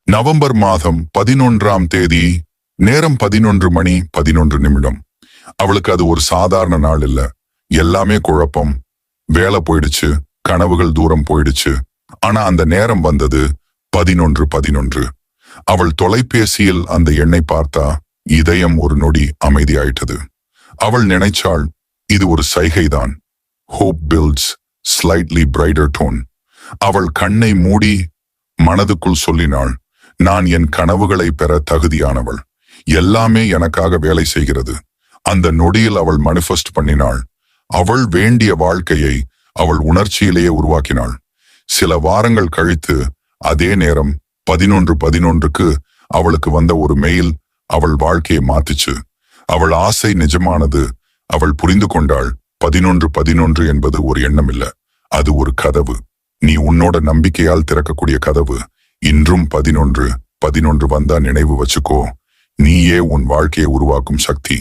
November மாதம் 11ஆம் தேதி, நேரம் 11:11. அவளுக்கு அது ஒரு சாதாரண நாள் இல்ல. எல்லாமே குழப்பம். வேலை போயிடுச்சு, கனவுகள் தூரம் போயிடுச்சு. ஆனா அந்த நேரம் வந்தது 11:11. அவள் தொலைபேசியில் அந்த எண்ணை பார்த்தா இதயம் ஒரு நொடி அமைதியாயிட்டது. அவள் நினைச்சாள், இது ஒரு சைகைதான். Hope builds slightly brighter tone. அவள் கண்ணை மூடி மனதுக்குள் சொல்லினாள், நான் என் கனவுகளை பெற தகுதியானவள். எல்லாமே எனக்காக வேலை செய்கிறது. அந்த நொடியில் அவள் manifest பண்ணினாள். அவள் வேண்டிய வாழ்க்கையை அவள் உணர்ச்சியிலேயே உருவாக்கினாள். சில வாரங்கள் கழித்து அதே நேரம் 11:11க்கு அவளுக்கு வந்த ஒரு மெயில் அவள் வாழ்க்கையை மாத்துச்சு. அவள் ஆசை நிஜமானது. அவள் புரிந்து கொண்டாள், 11:11 என்பது ஒரு எண்ணம் இல்ல, அது ஒரு கதவு. நீ உன்னோட நம்பிக்கையால் திறக்கக்கூடிய கதவு. இன்றும் 11:11 வந்தா நினைவு வச்சுக்கோ, நீயே உன் வாழ்க்கையை உருவாக்கும் சக்தி.